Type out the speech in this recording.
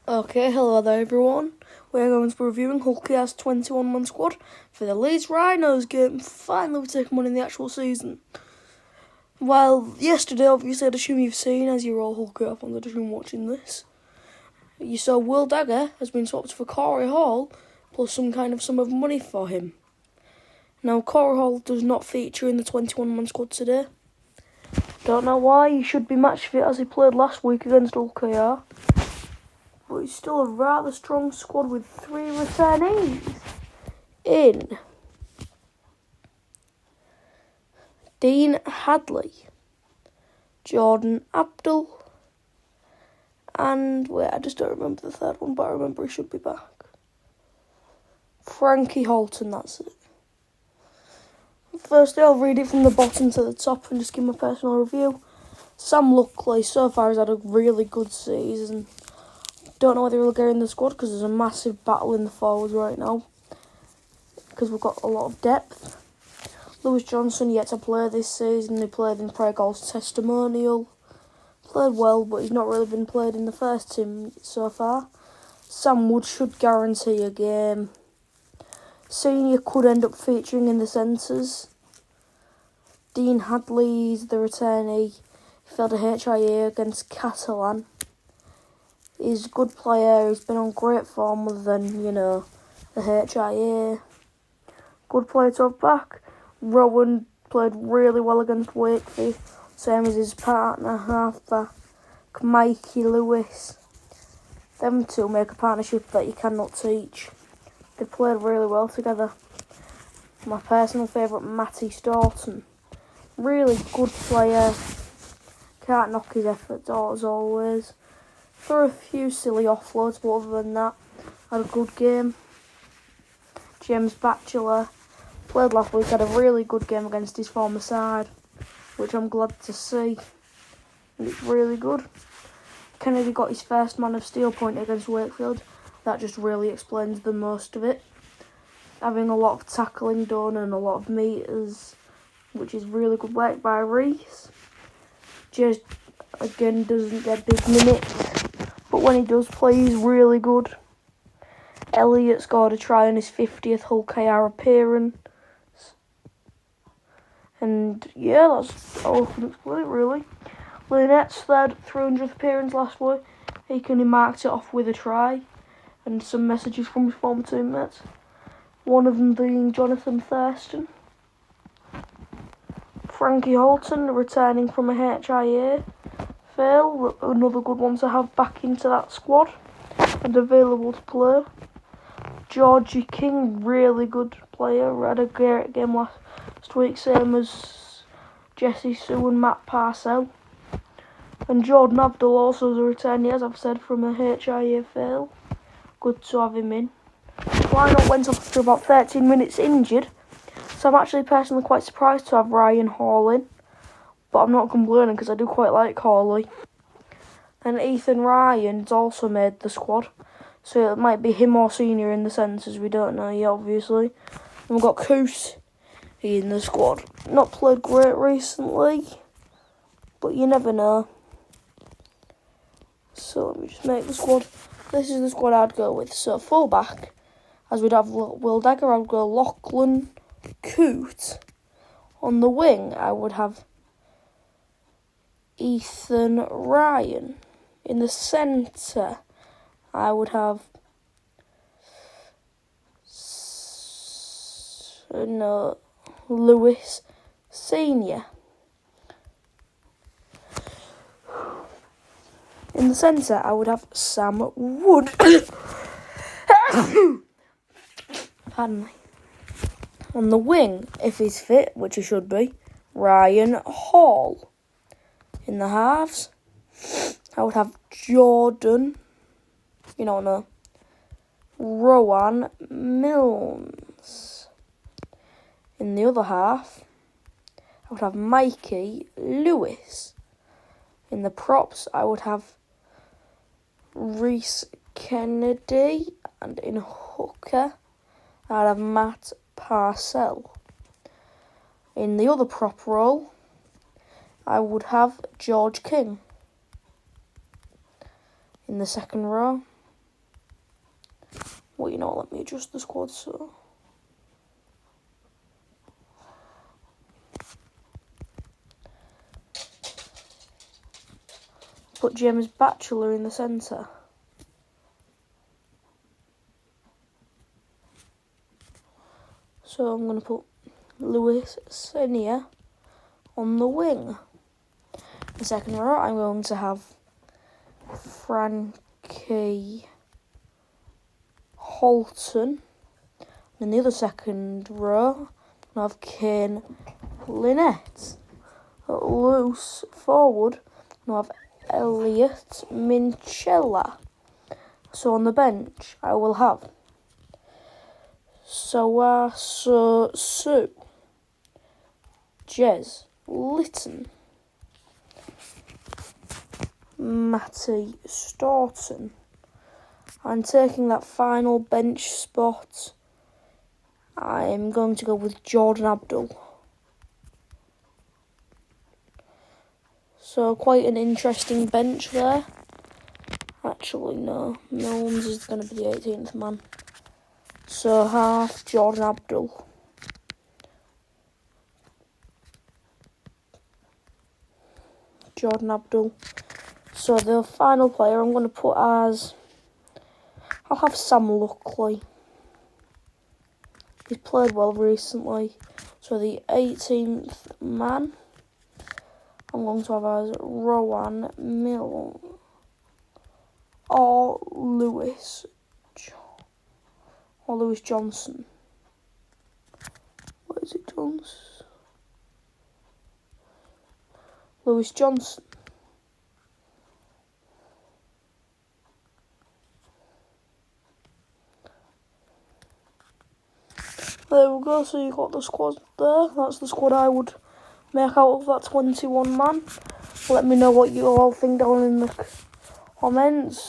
Okay, hello there everyone. We're going to be reviewing Hull KR's 21-man squad for the Leeds Rhinos game. Finally we've taken one in the actual season. Well, yesterday obviously I'd assume you've seen, as you're all Hull KR fans, I'd assume watching this. You saw Will Dagger has been swapped for Corey Hall, plus some kind of sum of money for him. Now Corey Hall does not feature in the 21-man squad today. Don't know why, he should be match fit as he played last week against Hull KR. But it's still a rather strong squad with 3 returnees in Dean Hadley, Jordan Abdul, and I just don't remember the third one, but I remember he should be back. Frankie Holton, that's it. Firstly, I'll read it from the bottom to the top and just give my personal review. Sam Luckley so far has had a really good season. Don't know whether he'll get in the squad because there's a massive battle in the forwards right now because we've got a lot of depth. Lewis Johnson yet to play this season. He played in Pregol's testimonial. Played well, but he's not really been played in the first team so far. Sam Wood should guarantee a game. Senior could end up featuring in the centres. Dean Hadley's the returnee. He failed a HIA against Catalan. He's a good player, he's been on great form other than, the HIA. Good player to have back. Rowan played really well against Wakefield, same as his partner, halfback, Mikey Lewis. Them two make a partnership that you cannot teach. They played really well together. My personal favourite, Matty Staunton. Really good player. Can't knock his efforts out as always. For a few silly offloads, but other than that, had a good game. James Batchelor played last week, had a really good game against his former side, which I'm glad to see. And it's really good. Kennedy got his first Man of Steel point against Wakefield. That just really explains the most of it. Having a lot of tackling done and a lot of metres, which is really good work by Reese. Just, again, doesn't get big minutes. But when he does play, he's really good. Elliott scored a try on his 50th Hull KR appearance. And yeah, that's all I can explain really. Lynette's third 300th appearance last week. He marked it off with a try. And some messages from his former teammates. One of them being Jonathan Thurston. Frankie Holton returning from a HIA. Phil, another good one to have back into that squad and available to play. Georgie King, really good player, had a great game last week, same as Jesse Sue and Matt Parcell. And Jordan Abdul also is a return, as I've said, from a HIA fail. Good to have him in. Lionel went off after about 13 minutes injured, so I'm actually personally quite surprised to have Ryan Hall in. But I'm not complaining because I do quite like Hawley. And Ethan Ryan's also made the squad. So it might be him or Senior in the centres, we don't know yet obviously. And we've got Coos in the squad. Not played great recently, but you never know. So let me just make the squad. This is the squad I'd go with. So full back, as we'd have Will Dagger, I'd go Lachlan Coote. On the wing, I would have Ethan Ryan. In the centre, I would have Lewis Senior. In the centre, I would have Sam Wood. Pardon me. On the wing, if he's fit, which he should be, Ryan Hall. In the halves, I would have Jordan, Rowan Milnes. In the other half, I would have Mikey Lewis. In the props, I would have Reese Kennedy. And in hooker, I'd have Matt Parcell. In the other prop role, I would have George King. In the second row, Well, you know what, let me adjust the squad, so... Put James Batchelor in the centre. So I'm going to put Lewis Senior on the wing. The second row, I'm going to have Frankie Holton. In the other second row, I have Kane Lynette. At loose forward, I have Elliot Minchella. So on the bench, I will have Sue, Jez Litton, Matty Staunton. I'm taking that final bench spot. I'm going to go with Jordan Abdul. So quite an interesting bench there. Actually, no. Milnes is going to be the 18th man. So half Jordan Abdul. Jordan Abdul. So the final player I'm going to put as... I'll have Sam Luckley. He's played well recently. So the 18th man I'm going to have as Rowan Mill or Lewis Johnson. What is it, Johnson? Lewis Johnson. There we go, so you got the squad there. That's the squad I would make out of that 21 man. Let me know what you all think down in the comments.